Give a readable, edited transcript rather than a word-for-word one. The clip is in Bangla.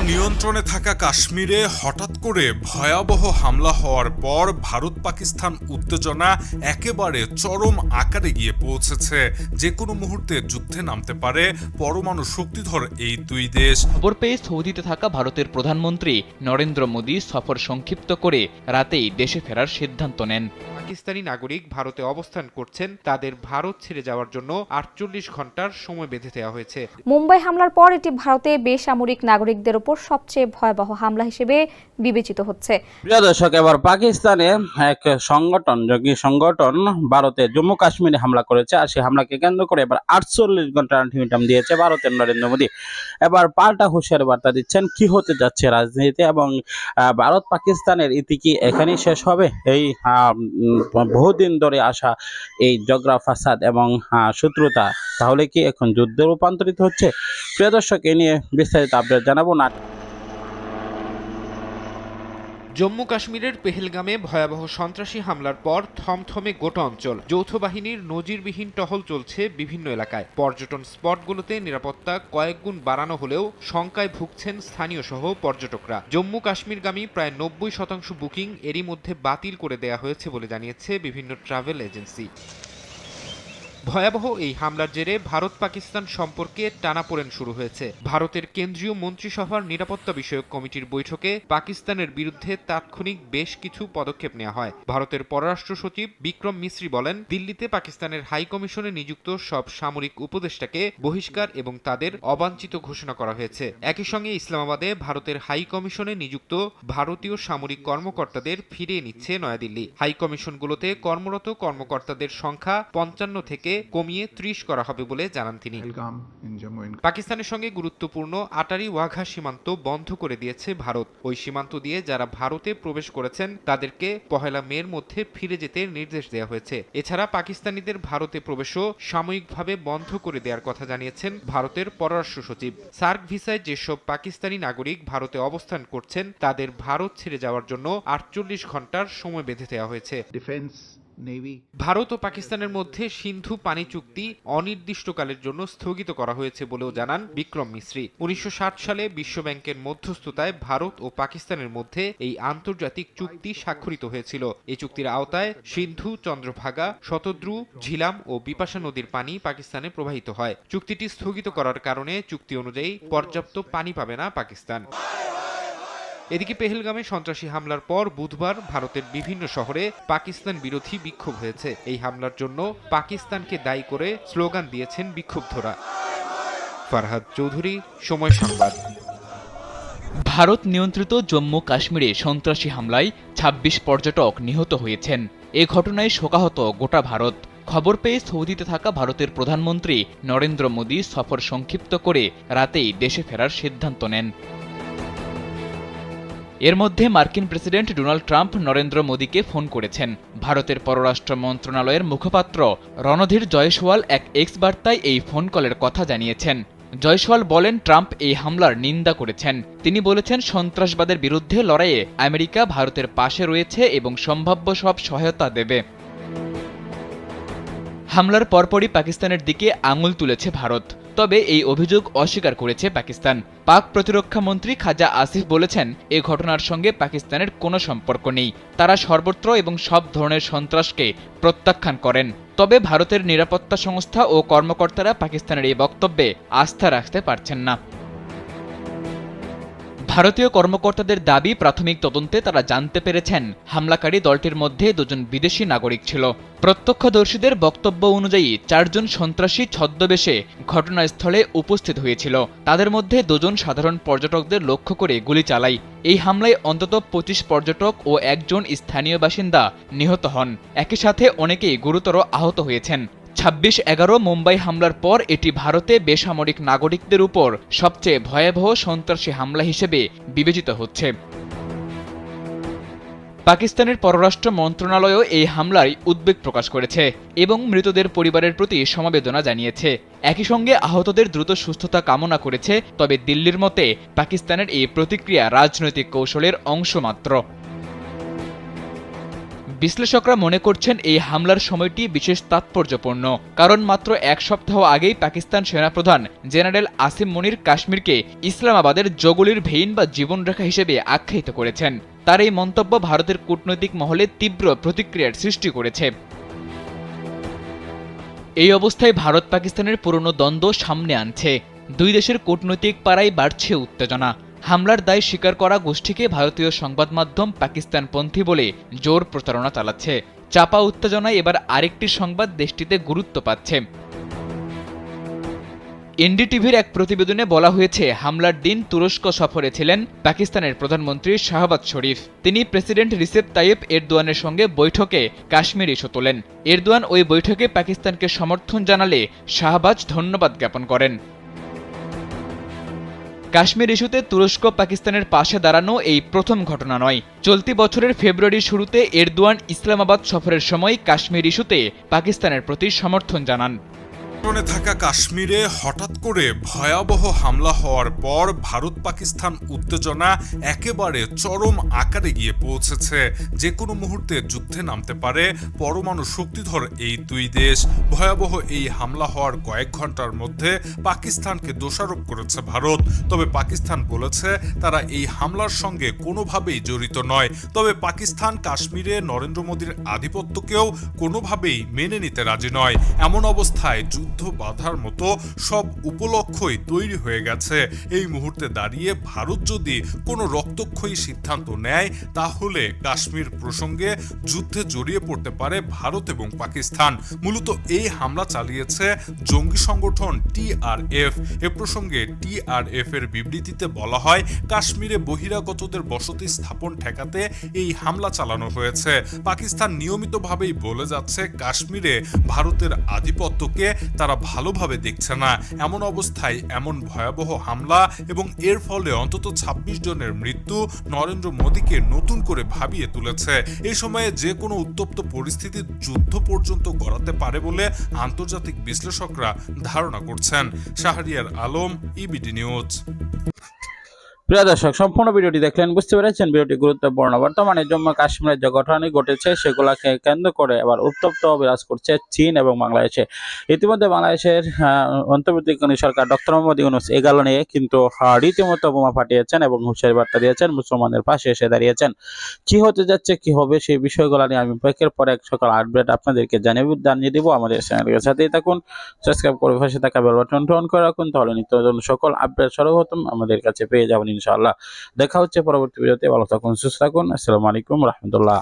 নিয়ন্ত্রণে থাকা কাশ্মীরে হঠাৎ করে ভয়াবহ হামলা হওয়ার পর ভারত পাকিস্তান উত্তেজনা একেবারে চরম আকারে গিয়ে পৌঁছেছে। যে কোনো মুহূর্তে যুদ্ধে নামতে পারে পরমাণু শক্তিধর এই দুই দেশ। খবর পেয়ে সৌদিতে থাকা ভারতের প্রধানমন্ত্রী নরেন্দ্র মোদী সফর সংক্ষিপ্ত করে রাতেই দেশে ফেরার সিদ্ধান্ত নেন। পাকিস্তানি নাগরিক ভারতে অবস্থান করছেন, তাদের ভারত ছেড়ে যাওয়ার জন্য ৪৮ ঘন্টার সময় বেঁধে দেওয়া হয়েছে। মুম্বাই হামলার পর এটি ভারতে বেসামরিক নাগরিকদের উপর সবচেয়ে ভয়াবহ হামলা হিসেবে বিবেচিত হচ্ছে। প্রিয় দর্শক, এবার পাকিস্তানে এক সংগঠন, জঙ্গি সংগঠন ভারতে জম্মু কাশ্মীরে হামলা করেছে। আর সেই হামলাকে কেন্দ্র করে এবার ৪৮ ঘন্টার আলটিমেটাম দিয়েছে ভারতের নরেন্দ্র মোদী। এবার পাল্টা হুঁশিয়ারি বার্তা দিচ্ছেন কি হতে যাচ্ছে রাজনীতিতে, এবং ভারত পাকিস্তানের ইতি কি এখানেই শেষ হবে? এই বহুদিন ধরে আসা এই ঝগড়া ফাসাদ এবং শত্রুতা তাহলে কি এখন যুদ্ধে রূপান্তরিত হচ্ছে? প্রিয় দর্শক, এ নিয়ে বিস্তারিত আপডেট জানাবো না। জম্মু কাশ্মীরের পেহেলগামে ভয়াবহ সন্ত্রাসী হামলার পর থমথমে গোটা অঞ্চল। যৌথ বাহিনীর নজিরবিহীন টহল চলছে বিভিন্ন এলাকায়। পর্যটন স্পটগুলোতে নিরাপত্তা কয়েক গুণ বাড়ানো হলেও শঙ্কায় ভুগছেন স্থানীয় সহ পর্যটকরা। জম্মু কাশ্মীরগামী প্রায় ৯০% বুকিং এরই মধ্যে বাতিল করে দেয়া হয়েছে বলে জানিয়েছে বিভিন্ন ট্রাভেল এজেন্সি। ভয়াবহ এই হামলার জেরে ভারত পাকিস্তান সম্পর্কে টানাপোড়েন শুরু হয়েছে। ভারতের কেন্দ্রীয় মন্ত্রিসভার নিরাপত্তা বিষয়ক কমিটির বৈঠকে পাকিস্তানের বিরুদ্ধে তাৎক্ষণিক বেশ কিছু পদক্ষেপ নেওয়া হয়। ভারতের পররাষ্ট্র সচিব বিক্রম মিশ্রি বলেন, দিল্লিতে পাকিস্তানের হাই কমিশনে নিযুক্ত সব সামরিক উপদেষ্টাকে বহিষ্কার এবং তাদের অবাঞ্ছিত ঘোষণা করা হয়েছে। একই সঙ্গে ইসলামাবাদে ভারতের হাই কমিশনে নিযুক্ত ভারতীয় সামরিক কর্মকর্তাদের ফিরিয়ে নিচ্ছে নয়াদিল্লি। হাই কমিশনগুলোতে কর্মরত কর্মকর্তাদের সংখ্যা ৫৫ থেকে কমিয়ে ৩০ করা হবে বলে জানান তিনি। পাকিস্তানের সঙ্গে গুরুত্বপূর্ণ আটারি ওয়াঘা সীমান্ত বন্ধ করে দিয়েছে ভারত। ওই সীমান্ত দিয়ে যারা ভারতে প্রবেশ করেছেন তাদেরকে ১ মের মধ্যে ফিরে যেতে নির্দেশ দেওয়া হয়েছে। এছাড়া পাকিস্তানিদের ভারতে প্রবেশও সাময়িকভাবে বন্ধ করে দেওয়ার কথা জানিয়েছেন ভারতের পররাষ্ট্র সচিব। সার্ক ভিসায় যেসব পাকিস্তানি নাগরিক ভারতে অবস্থান করছেন তাদের ভারত ছেড়ে যাওয়ার জন্য ৪৮ ঘন্টার সময় বেঁধে দেওয়া হয়েছে। ভারত ও পাকিস্তানের মধ্যে সিন্ধু পানি চুক্তি অনির্দিষ্টকালের জন্য স্থগিত করা হয়েছে বলেও জানান বিক্রম মিশ্রি। ১৯৬০ সালে বিশ্বব্যাংকের মধ্যস্থতায় ভারত ও পাকিস্তানের মধ্যে এই আন্তর্জাতিক চুক্তি স্বাক্ষরিত হয়েছিল। এই চুক্তির আওতায় সিন্ধু, চন্দ্রভাগা, শতদ্রু, ঝিলাম ও বিপাশা নদীর পানি পাকিস্তানে প্রবাহিত হয়। চুক্তিটি স্থগিত করার কারণে চুক্তি অনুযায়ী পর্যাপ্ত পানি পাবে না পাকিস্তান। এদিকে পেহেলগামে সন্ত্রাসী হামলার পর বুধবার ভারতের বিভিন্ন শহরে পাকিস্তান বিরোধী বিক্ষোভ হয়েছে। এই হামলার জন্য পাকিস্তানকে দায়ী করে স্লোগান দিয়েছেন বিক্ষুব্ধরা। ফারহাদ চৌধুরী, সময় সংবাদ। ভারত নিয়ন্ত্রিত জম্মু কাশ্মীরে সন্ত্রাসী হামলায় ২৬ পর্যটক নিহত হয়েছেন। এ ঘটনায় শোকাহত গোটা ভারত। খবর পেয়ে সৌদিতে থাকা ভারতের প্রধানমন্ত্রী নরেন্দ্র মোদী সফর সংক্ষিপ্ত করে রাতেই দেশে ফেরার সিদ্ধান্ত নেন। এর মধ্যে মার্কিন প্রেসিডেন্ট ডোনাল্ড ট্রাম্প নরেন্দ্র মোদীকে ফোন করেছেন। ভারতের পররাষ্ট্র মন্ত্রণালয়ের মুখপাত্র রণধীর জয়সওয়াল এক এক্স বার্তায় এই ফোন কলের কথা জানিয়েছেন। জয়সওয়াল বলেন, ট্রাম্প এই হামলার নিন্দা করেছেন। তিনি বলেছেন, সন্ত্রাসবাদের বিরুদ্ধে লড়াইয়ে আমেরিকা ভারতের পাশে রয়েছে এবং সম্ভাব্য সব সহায়তা দেবে। হামলার পরপরই পাকিস্তানের দিকে আঙুল তুলেছে ভারত। তবে এই অভিযোগ অস্বীকার করেছে পাকিস্তান। পাক প্রতিরক্ষা মন্ত্রী খাজা আসিফ বলেছেন, এ ঘটনার সঙ্গে পাকিস্তানের কোনো সম্পর্ক নেই। তারা সর্বত্র এবং সব ধরনের সন্ত্রাসকে প্রত্যাখ্যান করেন। তবে ভারতের নিরাপত্তা সংস্থা ও কর্মকর্তারা পাকিস্তানের এই বক্তব্যে আস্থা রাখতে পারছেন না। ভারতীয় কর্মকর্তাদের দাবি, প্রাথমিক তদন্তে তারা জানতে পেরেছেন হামলাকারী দলটির মধ্যে ২ জন বিদেশি নাগরিক ছিল। প্রত্যক্ষদর্শীদের বক্তব্য অনুযায়ী ৪ জন সন্ত্রাসী ছদ্মবেশে ঘটনাস্থলে উপস্থিত হয়েছিল। তাদের মধ্যে ২ জন সাধারণ পর্যটকদের লক্ষ্য করে গুলি চালায়। এই হামলায় অন্তত ২৫ পর্যটক ও ১ জন স্থানীয় বাসিন্দা নিহত হন। একই সাথে অনেকেই গুরুতর আহত হয়েছেন। ২৬/১১ মুম্বাই হামলার পর এটি ভারতে বেসামরিক নাগরিকদের উপর সবচেয়ে ভয়াবহ সন্ত্রাসী হামলা হিসেবে বিবেচিত হচ্ছে। পাকিস্তানের পররাষ্ট্র মন্ত্রণালয়ও এই হামলায় উদ্বেগ প্রকাশ করেছে এবং মৃতদের পরিবারের প্রতি সমবেদনা জানিয়েছে। একই সঙ্গে আহতদের দ্রুত সুস্থতা কামনা করেছে। তবে দিল্লির মতে পাকিস্তানের এই প্রতিক্রিয়া রাজনৈতিক কৌশলের অংশ মাত্র। বিশ্লেষকরা মনে করছেন এই হামলার সময়টি বিশেষ তাৎপর্যপূর্ণ, কারণ মাত্র এক সপ্তাহ আগেই পাকিস্তান সেনাপ্রধান জেনারেল আসিম মনির কাশ্মীরকে ইসলামাবাদের জগলির ভেইন বা জীবনরেখা হিসেবে আখ্যায়িত করেছেন। তার এই মন্তব্য ভারতের কূটনৈতিক মহলে তীব্র প্রতিক্রিয়ার সৃষ্টি করেছে। এই অবস্থায় ভারত পাকিস্তানের পুরনো দ্বন্দ্ব সামনে আনছে। দুই দেশের কূটনৈতিক পাড়ায় বাড়ছে উত্তেজনা। হামলার দায় স্বীকার করা গোষ্ঠীকে ভারতীয় সংবাদ মাধ্যম পাকিস্তানপন্থী বলে জোর প্রচারণা চালাচ্ছে। চাপা উত্তেজনায় এবার আরেকটি সংবাদ দেশটিতে গুরুত্ব পাচ্ছে। এনডিটিভির এক প্রতিবেদনে বলা হয়েছে, হামলার দিন তুরস্ক সফরে ছিলেন পাকিস্তানের প্রধানমন্ত্রী শাহবাজ শরীফ। তিনি প্রেসিডেন্ট রিসেপ তাইয়েপ এরদোয়ানের সঙ্গে বৈঠকে কাশ্মীর ইস্যু তোলেন। এরদোয়ান ওই বৈঠকে পাকিস্তানকে সমর্থন জানালে শাহবাজ ধন্যবাদ জ্ঞাপন করেন। কাশ্মীর ইস্যুতে তুরস্ক পাকিস্তানের পাশে দাঁড়ানো এই প্রথম ঘটনা নয়। চলতি বছরের ফেব্রুয়ারির শুরুতে এরদোয়ান ইসলামাবাদ সফরের সময় কাশ্মীর ইস্যুতে পাকিস্তানের প্রতি সমর্থন জানান। থাকা কাশ্মীরে হঠাৎ করে ভয়াবহ হামলা হওয়ার পর ভারত পাকিস্তান উত্তেজনা একেবারে চরম আকারে গিয়ে পৌঁছেছে। যে কোনো মুহূর্তে যুদ্ধে নামতে পারে পরমাণু শক্তিধর এই দুই দেশ। ভয়াবহ এই হামলা হওয়ার কয়েক ঘন্টার মধ্যে পাকিস্তানকে দোষারোপ করেছে ভারত। তবে পাকিস্তান বলেছে তারা এই হামলার সঙ্গে কোনোভাবেই জড়িত নয়। তবে পাকিস্তান কাশ্মীরে নরেন্দ্র মোদীর আধিপত্যকেও কোনোভাবেই মেনে নিতে রাজি নয়। এমন অবস্থায় যুদ্ধ বাধার মতো সব উপলক্ষই তৈরি হয়ে গেছে। এই মুহূর্তে দাঁড়িয়ে ভারত যদি কোনো রক্তক্ষয়ী সিদ্ধান্ত নেয় তাহলে কাশ্মীর প্রসঙ্গে যুদ্ধে জড়িয়ে পড়তে পারে ভারত এবং পাকিস্তান। মূলত এই হামলা চালিয়েছে জঙ্গি সংগঠন TRF। এ প্রসঙ্গে TRF এর বিবৃতিতে বলা হয়, কাশ্মীরে বহিরাগতদের বসতি স্থাপন ঠেকাতে এই হামলা চালানো হয়েছে। পাকিস্তান নিয়মিতভাবেই বলে যাচ্ছে কাশ্মীরে ভারতের আধিপত্যকে তারা ভালোভাবে দেখছে না। এমন অবস্থায় এমন ভয়াবহ হামলা এবং এর ফলে অন্তত 26 জনের মৃত্যু নরেন্দ্র মোদীকে নতুন করে ভাবিয়ে তুলেছে। এই সময়ে যে কোনো উত্তপ্ত পরিস্থিতি যুদ্ধ পর্যন্ত গড়াতে পারে বলে আন্তর্জাতিক বিশ্লেষকরা ধারণা করছেন। Shahriar Alam, EBD news. প্রিয় দর্শক, সম্পূর্ণ ভিডিওটি দেখলেন, বুঝতে পেরেছেন ভিডিওটি গুরুত্বপূর্ণ। বর্তমানে জম্মু কাশ্মীরের যে ঘটনাটি ঘটেছে সেগুলোকে কেন্দ্র করে এবার উত্তপ্ত বিরাজ করছে চীন এবং বাংলাদেশে। ইতিমধ্যে বাংলাদেশের অন্তর্বর্তীকালীন সরকার ডক্টর মোহাম্মদ ইউনূস এই গেল নিয়ে কিন্তু রীতিমতো বোমা ফাটিয়েছেন এবং হুঁশিয়ারি বার্তা দিয়েছেন, মুসলমানদের পাশে এসে দাঁড়িয়েছেন। কি হতে যাচ্ছে, কি হবে, সেই বিষয়গুলো নিয়ে আমি একের পর এক সকাল আপডেট আপনাদেরকে জানিয়ে দিব। আমাদের চ্যানেলের সাথেই থাকুন, সাবস্ক্রাইব করে পাশে থাকা বেল বাটনটি অন করে রাখুন, তাহলে নিত্য নতুন সকল আপডেট সর্বপ্রথম আমাদের কাছে পেয়ে যাবেন ইনশাআল্লাহ। দেখা হচ্ছে পরবর্তী ভিডিওতে। ভালো থাকুন, সুস্থ থাকুন। আসসালামু আলাইকুম রহমতুল্লাহ।